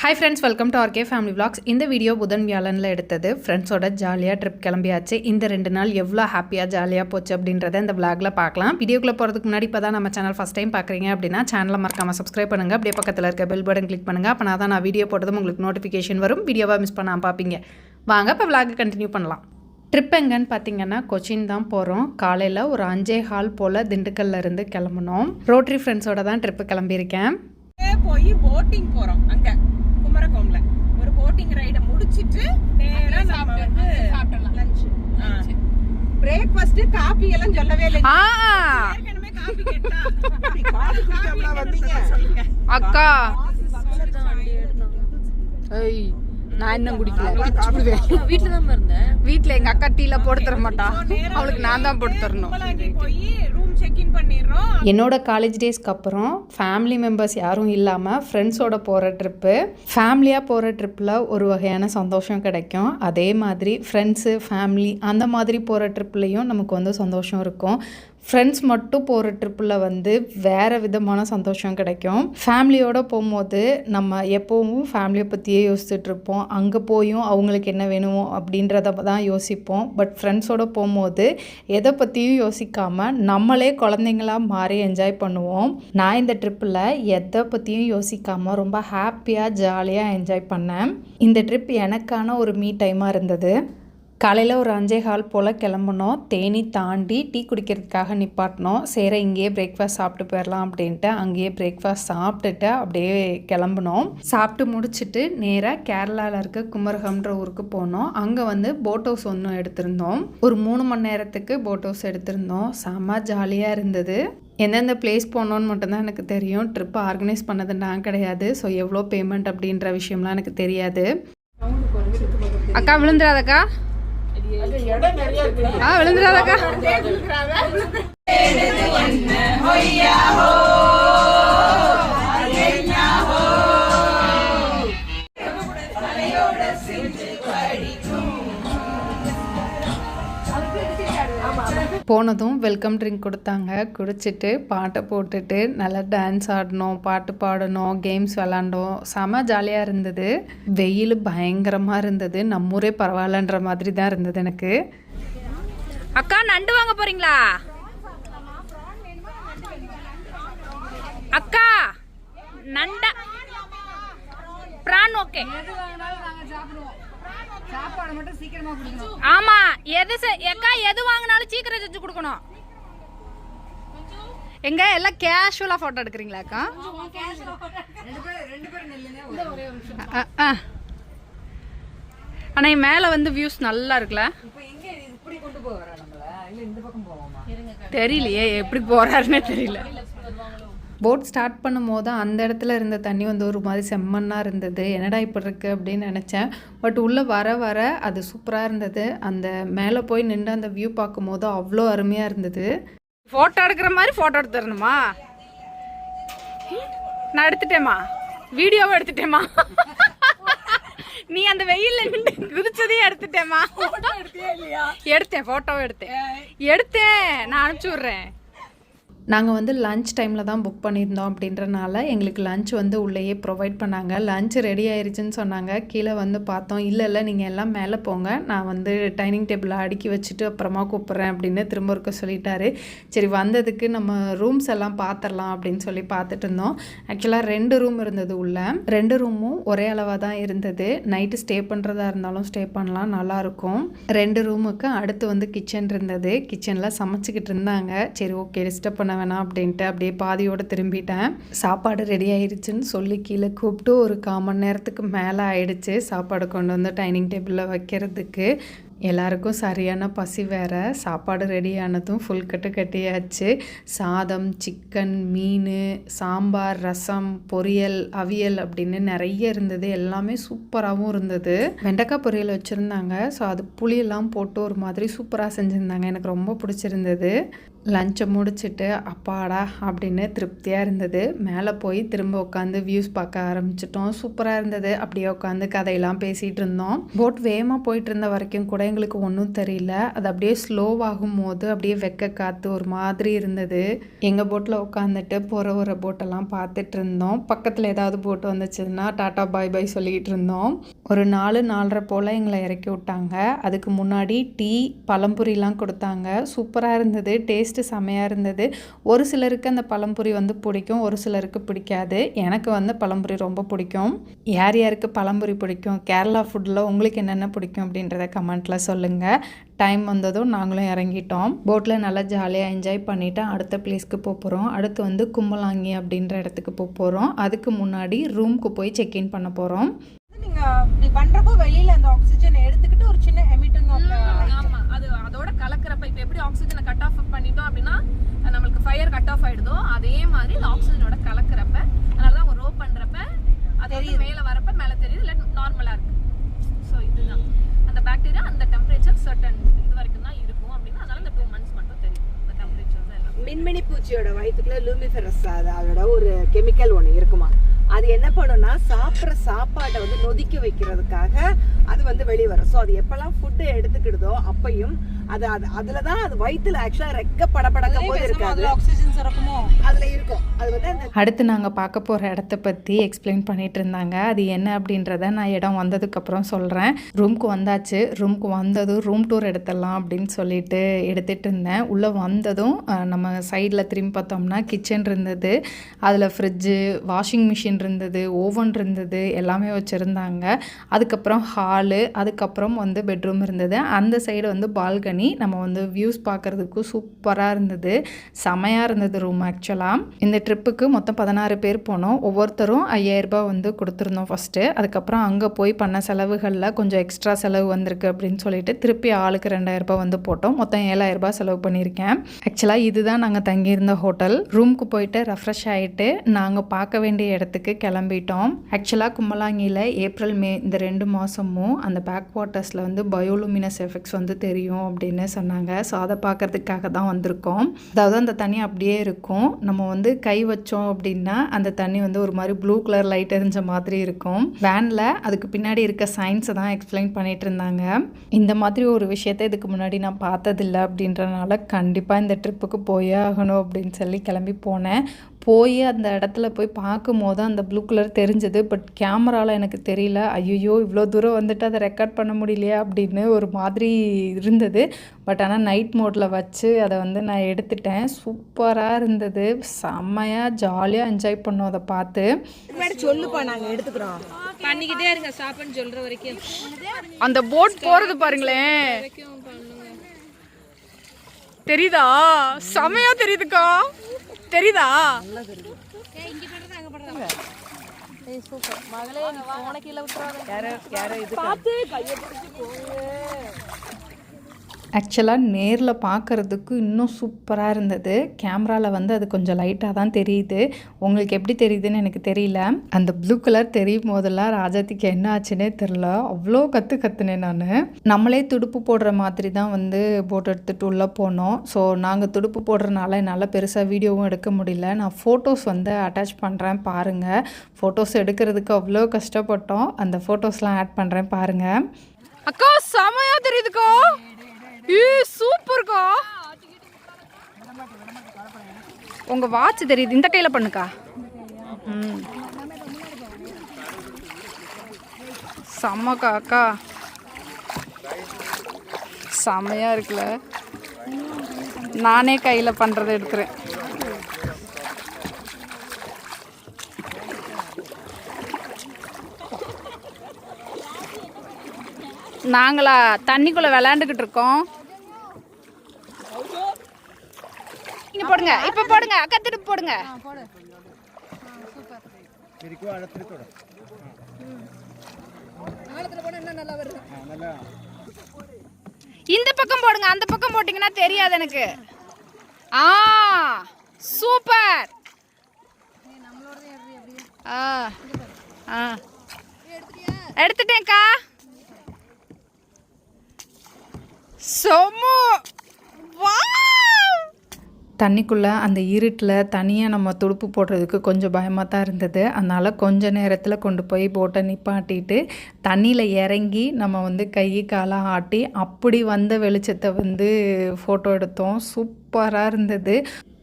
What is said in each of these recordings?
Hi friends, welcome to RK family vlogs. இந்த video புதன் வியாழனில் எடுத்தது. ஃப்ரெண்ட்ஸோட ஜாலியாக ட்ரிப் கிளம்பியாச்சு. இந்த 2 நாள் எவ்வளோ ஹாப்பியாக ஜாலியாக போச்சு அப்படின்றத இந்த விளாகில் பார்க்கலாம். வீடியோக்குள்ளே போகிறதுக்கு முன்னாடி இப்போ தான் நம்ம சேனல் ஃபஸ்ட் டைம் பார்க்குறீங்க அப்படின்னா சேனலை மறக்காமல் சப்ஸ்கிரைப் பண்ணுங்கள். அப்படியே பக்கத்தில் இருக்க பெல் பட்டன் கிளிக் பண்ணுங்கள். அப்போ தான் நான் வீடியோ போட்டதும் உங்களுக்கு நோட்டிஃபிகேஷன் வரும். வீடியோவாக மிஸ் பண்ணாமல் பார்ப்பீங்க. வாங்க இப்போ விளாக் கண்டினியூ பண்ணலாம். ட்ரிப் எங்கன்னு பார்த்தீங்கன்னா கொச்சின் தான் போகிறோம். காலையில் ஒரு 5:15 போல் திண்டுக்கல்ல இருந்து கிளம்பணும். ரோட்டரி ஃப்ரெண்ட்ஸோட தான் ட்ரிப்பு கிளம்பியிருக்கேன். போய் போட்டிங் போறோம். அங்க குமரகோம்ல ஒரு போட்டிங் ரைட முடிச்சிட்டு நேரா நம்ம வந்து சாப்பிடலாம். லஞ்ச் பிரேக்ஃபாஸ்ட் காபி எல்லாம் சொல்லவே இல்லை. ஏற்கனவே காபி கேட்டா காபி குடிக்காமல வந்தீங்க அக்கா. ஏய் நான் என்ன குடிக்கல, வீட்ல தான் இருந்தேன். வீட்ல எங்க அக்கா டீல போட்டு தர மாட்டா, அவளுக்கு நான் தான் போட்டு தரணும். போய் ரூம் செக் இன் பண்ணிடுறோம். என்னோட காலேஜ் டேஸ்க்கு அப்புறம் ஃபேமிலி மெம்பர்ஸ் யாரும் இல்லாமல் ஃப்ரெண்ட்ஸோட போகிற ட்ரிப்பு. ஃபேமிலியாக போகிற ட்ரிப்பில் ஒரு வகையான சந்தோஷம் கிடைக்கும். அதே மாதிரி ஃப்ரெண்ட்ஸு ஃபேமிலி அந்த மாதிரி போகிற ட்ரிப்லேயும் நமக்கு வந்து சந்தோஷம் இருக்கும். ஃப்ரெண்ட்ஸ் மட்டும் போகிற ட்ரிப்பில் வந்து வேறு விதமான சந்தோஷம் கிடைக்கும். ஃபேமிலியோடு போகும்போது நம்ம எப்போவும் ஃபேமிலியை பற்றியே யோசிச்சுட்ருப்போம். அங்கே போயும் அவங்களுக்கு என்ன வேணும் அப்படின்றத தான் யோசிப்போம். பட் ஃப்ரெண்ட்ஸோடு போகும்போது எதை பற்றியும் யோசிக்காமல் நம்மளே குழந்தைங்களாக மாறி என்ஜாய் பண்ணுவோம். நான் இந்த ட்ரிப்பில் எதை பற்றியும் யோசிக்காமல் ரொம்ப ஹாப்பியாக ஜாலியாக என்ஜாய் பண்ணேன். இந்த ட்ரிப் எனக்கான ஒரு மீ டைமாக இருந்தது. காலையில் ஒரு 5:15 போல் கிளம்புனோம். தேனி தாண்டி டீ குடிக்கிறதுக்காக நிப்பாட்டினோம். சரி இங்கேயே பிரேக்ஃபாஸ்ட் சாப்பிட்டு போயிடலாம் அப்படின்ட்டு அங்கேயே பிரேக்ஃபாஸ்ட் சாப்பிட்டுட்டு அப்படியே கிளம்புனோம். சாப்பிட்டு முடிச்சுட்டு நேராக கேரளாவில் இருக்க குமரகம்ன்ற ஊருக்கு போனோம். அங்கே வந்து போட் ஹவுஸ் ஒன்று எடுத்திருந்தோம். ஒரு 3 மணி நேரத்துக்கு போட் ஹவுஸ் எடுத்திருந்தோம். செம்ம ஜாலியாக இருந்தது. எந்தெந்த பிளேஸ் போனோன்னு மட்டும்தான் எனக்கு தெரியும். ட்ரிப்பு ஆர்கனைஸ் பண்ணது நான் கிடையாது. ஸோ எவ்வளோ பேமெண்ட் அப்படின்ற விஷயம்லாம் எனக்கு தெரியாது. அக்கா விழுந்துடாதக்கா, விழுந்துடாதக்கா. போனதும் வெல்கம் ட்ரிங்க் கொடுத்தாங்க. குடிச்சிட்டு பாட்டை போட்டுட்டு நல்லா டான்ஸ் ஆடினோம், பாட்டு பாடணும், கேம்ஸ் விளாண்டோம். செம ஜாலியாக இருந்தது. வெயில் பயங்கரமாக இருந்தது. நம்ம ஊரே பரவாயில்லன்ற மாதிரி தான் இருந்தது எனக்கு. அக்கா நண்டு வாங்க போறீங்களா? அக்கா நண்டா பிரான் ஓகே. சாப்பாடு மட்டும் சீக்கிரமா குடிக்கணும். ஆமா, எது வாங்கினாலும் சீக்கிரம் செஞ்சு கொடுக்கணும். எங்க எல்லாம் கேஷுவலா போட்டோ எடுக்கிறீங்களா அக்கா? ஆனா மேல வந்து வியூஸ் நல்லா இருக்குல்ல. தெரியலையே எப்படி போறாருன்னு தெரியல. போட் ஸ்டார்ட் பண்ணும் போது அந்த இடத்துல இருந்த தண்ணி வந்து ஒரு மாதிரி செம்மண்ணாக இருந்தது. என்னடா இப்படி இருக்குது அப்படின்னு நினச்சேன். பட் உள்ளே வர வர அது சூப்பராக இருந்தது. அந்த மேலே போய் நின்று அந்த வியூ பார்க்கும் போது அவ்வளோ அருமையாக இருந்தது. ஃபோட்டோ எடுக்கிற மாதிரி ஃபோட்டோ எடுத்துடணுமா? நான் எடுத்துட்டேம்மா, வீடியோவை எடுத்துட்டேம்மா. நீ அந்த வெயிலில் நின்று குதிச்சதையும் எடுத்துட்டேம்மா. எடுத்தேன், ஃபோட்டோவை எடுத்தேன். நான் அனுப்பிச்சி விட்றேன். நாங்கள் வந்து லன்ச் டைமில் தான் புக் பண்ணியிருந்தோம். அப்படின்றனால எங்களுக்கு லன்ச் வந்து உள்ளேயே ப்ரொவைட் பண்ணாங்க. லன்ச் ரெடி ஆயிடுச்சுன்னு சொன்னாங்க. கீழே வந்து பார்த்தோம். இல்லை நீங்கள் எல்லாம் மேலே போங்க, நான் வந்து டைனிங் டேபிளில் அடுக்கி வச்சுட்டு அப்புறமா கூப்பிட்றேன் அப்படின்னு திரும்ப இருக்க சொல்லிட்டாரு. சரி வந்ததுக்கு நம்ம ரூம்ஸ் எல்லாம் பார்த்துடலாம் அப்படின்னு சொல்லி பார்த்துட்டு இருந்தோம். ஆக்சுவலாக 2 ரூம் இருந்தது உள்ளே. 2 ரூமும் ஒரே அளவாக தான் இருந்தது. நைட்டு ஸ்டே பண்ணுறதா இருந்தாலும் ஸ்டே பண்ணலாம், நல்லாயிருக்கும். 2 ரூமுக்கு அடுத்து வந்து கிச்சன் இருந்தது. கிச்சனில் சமைச்சிக்கிட்டு இருந்தாங்க. சரி ஓகே டிஸ்டர்ப் பண்ண வேணாம் அப்படின்ட்டு அப்படியே பாதியோடு திரும்பிட்டேன். சாப்பாடு ரெடி ஆயிடுச்சுன்னு சொல்லி கீழே கூப்பிட்டு ஒரு 1/4 மணி நேரத்துக்கு மேலே ஆயிடுச்சு சாப்பாடு கொண்டு வந்து டைனிங் டேபிளில் வைக்கிறதுக்கு. எல்லாருக்கும் சரியான பசி வேறு. சாப்பாடு ரெடியானதும் ஃபுல் கட்டியாச்சு. சாதம், சிக்கன், மீன், சாம்பார், ரசம், பொரியல், அவியல் அப்படின்னு நிறைய இருந்தது. எல்லாமே சூப்பராகவும் இருந்தது. வெண்டைக்காய் பொரியல் வச்சுருந்தாங்க. ஸோ அது புளியெல்லாம் போட்டு ஒரு மாதிரி சூப்பராக செஞ்சுருந்தாங்க. எனக்கு ரொம்ப பிடிச்சிருந்தது. லஞ்சை முடிச்சுட்டு அப்பாடா அப்படின்னு திருப்தியாக இருந்தது. மேலே போய் திரும்ப உட்காந்து வியூஸ் பார்க்க ஆரம்பிச்சிட்டோம். சூப்பராக இருந்தது. அப்படியே உட்காந்து கதையெல்லாம் பேசிகிட்டு இருந்தோம். போட் வேகமாக போயிட்டு இருந்த வரைக்கும் கூட எங்களுக்கு ஒன்றும் தெரியல. அது அப்படியே ஸ்லோவாகும் போது அப்படியே வெக்க காற்று ஒரு மாதிரி இருந்தது. எங்கள் போட்டில் உட்காந்துட்டு போகிற போட்டெல்லாம் பார்த்துட்டு இருந்தோம். பக்கத்தில் ஏதாவது போட்டு வந்துச்சுன்னா டாட்டா பாய் பாய் சொல்லிக்கிட்டு இருந்தோம். ஒரு 4-4:30 போல் எங்களை இறக்கி விட்டாங்க. அதுக்கு முன்னாடி டீ பழம்புரிலாம் கொடுத்தாங்க. சூப்பராக இருந்தது. டேஸ்ட்டு செமையாக இருந்தது. ஒரு சிலருக்கு அந்த பழம்புரி வந்து பிடிக்கும், ஒரு சிலருக்கு பிடிக்காது. எனக்கு வந்து பழம்புரி ரொம்ப பிடிக்கும். யார் யாருக்கு பழம்புரி பிடிக்கும், கேரளா ஃபுட்டில் உங்களுக்கு என்னென்ன பிடிக்கும் அப்படின்றத கமெண்ட்டில் சொல்லுங்கள். டைம் வந்ததும் நாங்களும் இறங்கிட்டோம். போட்டில் நல்லா ஜாலியாக என்ஜாய் பண்ணிவிட்டு அடுத்த பிளேஸ்க்கு போகிறோம். அடுத்து வந்து கும்பலாங்கி அப்படின்ற இடத்துக்கு போகிறோம். அதுக்கு முன்னாடி ரூம்க்கு போய் செக்இன் பண்ண போகிறோம். நீங்க இப்படி பண்றப்போ வெளியில அந்த ஆக்சிஜன் எடுத்துக்கிட்டு ஒரு சின்ன எமிட்டிங் ஆஃப் ஆமா அது அதோட கலக்கறப்ப இப்ப எப்படி ஆக்சிஜனை கட் ஆஃப் பண்ணிட்டோம் அப்படினா நமக்கு ஃபயர் கட் ஆஃப் ஆயிடுதோ அதே மாதிரி ஆக்சிஜனோட கலக்கறப்ப அதனால தான் ரோப் பண்றப்ப அது மேல வரப்ப மேல தெரியுது இல்ல நார்மலா இருக்கு. சோ இதுதான் அந்த பாக்டீரியா அந்த டெம்பரேச்சர் சர்டன் இது வரைக்கும் தான் இருக்கும் அப்படினா அதனால இந்த 2 months மட்டும் தெரியும் அந்த டெம்பரேச்சர்ஸ் எல்லாம். மின்மினி பூச்சியோட வயித்துக்குள்ள லூமிஃபெரஸ் அதோட ஒரு கெமிக்கல் ஒன்னு இருக்குமா. அது என்ன பண்ணும்னா சாப்பிட்ற சாப்பாட்டை வந்து நொதிக்க வைக்கிறதுக்காக அது வந்து வெளியே வரும். ஸோ அது எப்பெல்லாம் ஃபுட்டு எடுத்துக்கிடுதோ அப்பையும் அது அதுல தான் அது வயிற்றுல ஆக்சுவலாக ரெக்க படப்படக்க போது இருக்காது, ஆக்சிஜன் சுரக்குமோ அதுல இருக்கும். அது வந்து அடுத்து நாங்கள் பார்க்க போகிற இடத்த பற்றி எக்ஸ்பிளைன் பண்ணிட்டு இருந்தாங்க. அது என்ன அப்படின்றத நான் இடம் வந்ததுக்கப்புறம் சொல்கிறேன். ரூம்க்கு வந்தாச்சு. ரூம்க்கு வந்ததும் ரூம் டூர் எடுத்துடலாம் அப்படின்னு சொல்லிட்டு எடுத்துகிட்டு இருந்தேன். உள்ளே வந்ததும் நம்ம சைடில் திரும்பி பார்த்தோம்னா கிச்சன் இருந்தது. அதில் ஃப்ரிட்ஜு, வாஷிங் மிஷின் இருந்தது, ஓவன் இருந்தது, எல்லாமே வச்சுருந்தாங்க. அதுக்கப்புறம் ஹாலு, அதுக்கப்புறம் வந்து பெட்ரூம் இருந்தது. அந்த சைடு வந்து பால்கனி. நம்ம வந்து வியூஸ் பார்க்குறதுக்கு சூப்பராக இருந்தது. செமையாக இருந்தது ரூம். ஆக்சுவலாக இந்த ட்ரிப்புக்கு மொத்தம் 16 பேர் போனோம். ஒவ்வொருத்தரும் 5000 ரூபாய் வந்து கொடுத்துருந்தோம் ஃபஸ்ட்டு. அதுக்கப்புறம் அங்கே போய் பண்ண செலவுகளில் கொஞ்சம் எக்ஸ்ட்ரா செலவு வந்திருக்கு அப்படின்னு சொல்லிட்டு திருப்பி ஆளுக்கு 2000 ரூபாய் வந்து போட்டோம். மொத்தம் 7000 ரூபாய் செலவு பண்ணியிருக்கேன். ஆக்சுவலாக இதுதான் நாங்கள் தங்கியிருந்த ஹோட்டல். ரூமுக்கு போயிட்டு ரெஃப்ரெஷ் ஆகிட்டு நாங்கள் பார்க்க வேண்டிய இடத்துக்கு கிளம்பிட்டோம். ஆக்சுவலாக கும்பலாங்கியில் ஏப்ரல் மே இந்த 2 மாதமும் அந்த பேக் வாட்டர்ஸில் வந்து பயோலுமினஸ் எஃபெக்ட்ஸ் வந்து தெரியும் அப்படின்னு சொன்னாங்க. ஸோ அதை பார்க்கறதுக்காக தான் வந்திருக்கோம். அதாவது அந்த தண்ணி அப்படியே இருக்கும். நம்ம வந்து கை வச்சோம் அப்படின்னா அந்த தண்ணி வந்து ஒரு மாதிரி ப்ளூ கலர் லைட் எரிஞ்ச மாதிரி இருக்கும். வேனில் அதுக்கு பின்னாடி இருக்க சயின்ஸை தான் எக்ஸ்பிளைன் பண்ணிட்டு இருந்தாங்க. இந்த மாதிரி ஒரு விஷயத்தை இதுக்கு முன்னாடி நான் பார்த்ததில்லை அப்படின்றனால கண்டிப்பாக இந்த ட்ரிப்புக்கு போயே ஆகணும் அப்படின்னு சொல்லி கிளம்பி போனேன். போய் அந்த இடத்துல போய் பார்க்கும் போது அந்த ப்ளூ கலர் தெரிஞ்சது. பட் கேமராவில் எனக்கு தெரியல. ஐயோ இவ்வளோ தூரம் வந்துட்டு அதை ரெக்கார்ட் பண்ண முடியலையா அப்படின்னு ஒரு மாதிரி இருந்தது. பட் ஆனால் நைட் மோடில் வச்சு அதை வந்து நான் எடுத்துட்டேன். சூப்பராக இருந்தது. செம்மையாக ஜாலியாக என்ஜாய் பண்ணோம் அதை பார்த்து. சொல்லுப்பா நாங்கள் எடுத்துக்கிறோம் பண்ணிக்கிட்டே இருங்க சாப்பிட்னு சொல்கிற வரைக்கும். அந்த போட் போகிறது பாருங்களேன், தெரியுதா? செம்மையாக தெரியுதுக்கா, தெரியுதா? ஆக்சுவலாக நேரில் பார்க்குறதுக்கு இன்னும் சூப்பராக இருந்தது. கேமராவில் வந்து அது கொஞ்சம் லைட்டாக தான் தெரியுது. உங்களுக்கு எப்படி தெரியுதுன்னு எனக்கு தெரியல. அந்த ப்ளூ கலர் தெரியும் போதெல்லாம் ராஜாத்திக்கு என்ன ஆச்சுன்னே தெரில. அவ்வளோ கற்றுனேன் நான். நம்மளே துடுப்பு போடுற மாதிரி தான் வந்து போட் எடுத்துகிட்டு உள்ளே போனோம். ஸோ நாங்கள் துடுப்பு போடுறதுனால என்னால் பெருசாக வீடியோவும் எடுக்க முடியல. நான் ஃபோட்டோஸ் வந்து அட்டாச் பண்ணுறேன் பாருங்கள். ஃபோட்டோஸ் எடுக்கிறதுக்கு அவ்வளோ கஷ்டப்பட்டோம். அந்த ஃபோட்டோஸ்லாம் ஆட் பண்ணுறேன் பாருங்கள். அக்கா செமையாக தெரியுதுக்கா. சூப்பர்க்கா. உங்க வாட்ச் தெரியுது. இந்த கையில பண்ணுக்கா. செம்மக்கா அக்கா, செம்மையா இருக்குல்ல. நானே கையில பண்றதை எடுக்கிறேன். நாங்களா தண்ணிக்குள்ள விளையாண்டுக்கிட்டு இருக்கோம். நீங்க போடுங்க, இப்ப போடுங்க அக்கா, திருப்பி போடுங்க. இந்த பக்கம் போடுங்க, அந்த பக்கம் போட்டீங்கன்னா தெரியாது எனக்கு. சூப்பர். எடுத்துட்டேன்க்கா. சொம்மு. வாவ் தண்ணிக்குள்ளே அந்த இருட்டில் தனியாக நம்ம துடுப்பு போடுறதுக்கு கொஞ்சம் பயமாக தான் இருந்தது. அதனால் கொஞ்ச நேரத்தில் கொண்டு போய் போட்டை நிப்பாட்டிட்டு தண்ணியில் இறங்கி நம்ம வந்து கை காலை ஆட்டி அப்படி வந்த வெளிச்சத்தை வந்து ஃபோட்டோ எடுத்தோம். சூப்பராக இருந்தது.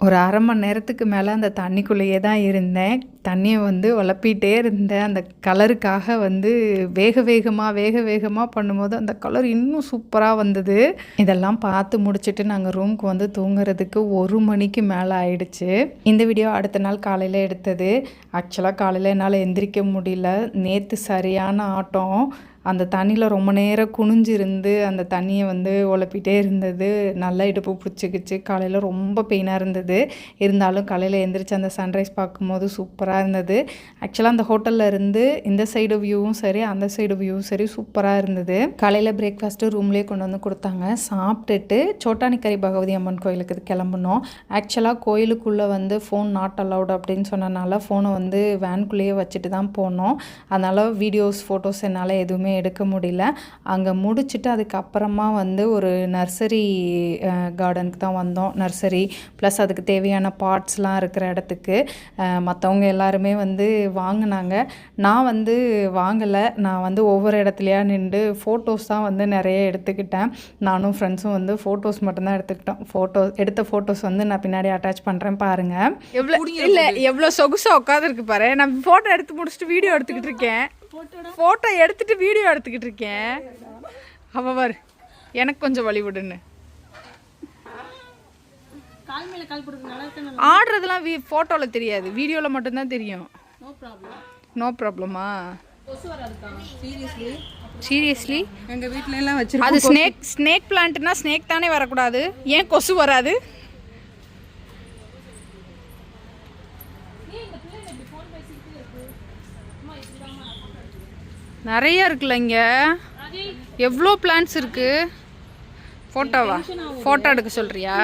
ஒரு அரை மணி நேரத்துக்கு மேலே அந்த தண்ணிக்குள்ளேயே தான் இருந்தேன். தண்ணியை வந்து உழப்பிகிட்டே இருந்தேன். அந்த கலருக்காக வந்து வேக வேகமாக பண்ணும்போது அந்த கலர் இன்னும் சூப்பராக வந்தது. இதெல்லாம் பார்த்து முடிச்சுட்டு நாங்கள் ரூமுக்கு வந்து தூங்குறதுக்கு 1 மணிக்கு மேலே ஆயிடுச்சு. இந்த வீடியோ அடுத்த நாள் காலையில் எடுத்தது. ஆக்சுவலாக காலையில் என்னால் எந்திரிக்க முடியல. நேற்று சரியான ஆட்டம். அந்த தண்ணியில் ரொம்ப நேரம் குனிஞ்சிருந்து அந்த தண்ணியை வந்து உழப்பிட்டே இருந்தது. நல்லா இடுப்பு பிடிச்சிக்கிச்சு. காலையில் ரொம்ப பெயினாக இருந்தது. இருந்தாலும் காலையில் எழுந்திரிச்சு அந்த சன்ரைஸ் பார்க்கும்போது சூப்பராக இருந்தது. ஆக்சுவலாக அந்த ஹோட்டலில் இருந்து இந்த சைடு வியூவும் சரி அந்த சைடு வியூவும் சரி சூப்பராக இருந்தது. காலையில் பிரேக்ஃபாஸ்ட்டு ரூம்லேயே கொண்டு வந்து கொடுத்தாங்க. சாப்பிட்டுட்டு சோட்டானிக்கரை பகவதி அம்மன் கோயிலுக்கு கிளம்புனோம். ஆக்சுவலாக கோயிலுக்குள்ளே வந்து ஃபோன் நாட் அலவுட் அப்படின்னு சொன்னனால ஃபோனை வந்து வேனுக்குள்ளேயே வச்சுட்டு தான் போனோம். அதனால் வீடியோஸ் ஃபோட்டோஸ் என்னால் எதுவுமே எடுக்க முடியல. அங்கே முடிச்சுட்டு அதுக்கப்புறமா வந்து ஒரு நர்சரி கார்டனுக்கு தான் வந்தோம். நர்சரி ப்ளஸ் அதுக்கு தேவையான பார்ட்ஸ்லாம் இருக்கிற இடத்துக்கு. மற்றவங்க எல்லாருமே வந்து வாங்கினாங்க. நான் வந்து வாங்கலை. நான் வந்து ஒவ்வொரு இடத்துலையா நின்று ஃபோட்டோஸ் தான் வந்து நிறைய எடுத்துக்கிட்டேன். நானும் ஃப்ரெண்ட்ஸும் வந்து ஃபோட்டோஸ் மட்டும்தான் எடுத்துக்கிட்டோம். எடுத்த ஃபோட்டோஸ் வந்து நான் பின்னாடி அட்டாச் பண்ணுறேன் பாருங்கள். எவ்வளோ சொகுசாக உட்காந்துருக்கு பாரு. நான் ஃபோட்டோ எடுத்து முடிச்சுட்டு வீடியோ எடுத்துக்கிட்டு இருக்கேன். ஃபோட்டோ எடுத்துட்டு வீடியோ எடுத்துக்கிட்டு இருக்கேன். அவர் எனக்கு கொஞ்சம் வழி விடுன்னு. ஆடுறதுலாம் ஃபோட்டோவில் தெரியாது, வீடியோவில் மட்டும்தான் தெரியும். நோ ப்ராப்ளமா? சீரியஸ்லி எங்கள் வீட்டில எல்லாம் வச்சிருக்கோம். அது ஸ்னேக் பிளான்ட்னா ஸ்னேக் தானே வரக்கூடாது. ஏன் கொசு வராது? நிறைய இருக்குல்ல இங்கே. எவ்வளோ பிளான்ஸ் இருக்குது. ஃபோட்டோவா? ஃபோட்டோ எடுக்க சொல்கிறியா?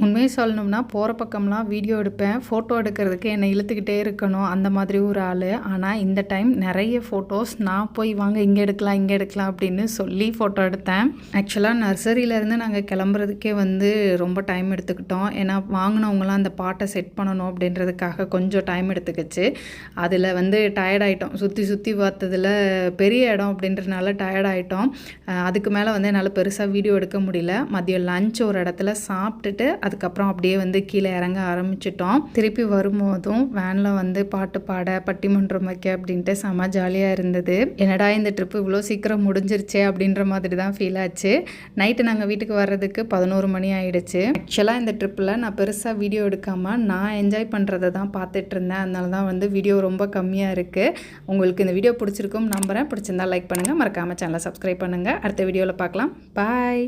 உண்மையை சொல்லணும்னா போகிற பக்கம்லாம் வீடியோ எடுப்பேன். ஃபோட்டோ எடுக்கிறதுக்கு என்னை இழுத்துக்கிட்டே இருக்கணும், அந்த மாதிரி ஒரு ஆள். ஆனால் இந்த டைம் நிறைய ஃபோட்டோஸ் நான் போய் வாங்க இங்கே எடுக்கலாம் அப்படின்னு சொல்லி ஃபோட்டோ எடுத்தேன். ஆக்சுவலாக நர்சரியிலேருந்து நாங்கள் கிளம்புறதுக்கே வந்து ரொம்ப டைம் எடுத்துக்கிட்டோம். ஏன்னா வாங்கினவங்களாம் அந்த பாட்டை செட் பண்ணணும் அப்படின்றதுக்காக கொஞ்சம் டைம் எடுத்துக்கிச்சு. அதில் வந்து டயர்டாயிட்டோம். சுற்றி பார்த்ததில் பெரிய இடம் அப்படின்றதுனால டயர்டாயிட்டோம். அதுக்கு மேலே வந்து என்னால் பெருசாக வீடியோ எடுக்க முடியல. மதியம் லஞ்ச் ஒரு இடத்துல சாப்பிட்டுட்டு அதுக்கப்புறம் அப்படியே வந்து கீழே இறங்க ஆரம்பிச்சிட்டோம். திருப்பி வரும்போதும் வேனில் வந்து பாட்டு பாட பட்டிமன்றம் வைக்க அப்படின்ட்டு செம ஜாலியாக இருந்தது. என்னடா இந்த ட்ரிப்பு இவ்வளோ சீக்கிரம் முடிஞ்சிருச்சே அப்படின்ற மாதிரி தான் ஃபீல் ஆச்சு. நைட்டு நாங்கள் வீட்டுக்கு வர்றதுக்கு 11 மணி ஆயிடுச்சு. ஆக்சுவலாக இந்த ட்ரிப்பில் நான் பெருசாக வீடியோ எடுக்காமல் நான் என்ஜாய் பண்ணுறதை தான் பார்த்துட்டு இருந்தேன். அதனால தான் வந்து வீடியோ ரொம்ப கம்மியாக இருக்குது. உங்களுக்கு இந்த வீடியோ பிடிச்சிருக்கும் நம்புகிறேன். பிடிச்சிருந்தா லைக் பண்ணுங்கள், மறக்காமல் சேனலை சப்ஸ்கிரைப் பண்ணுங்கள். அடுத்த வீடியோவில் பார்க்கலாம். பாய்.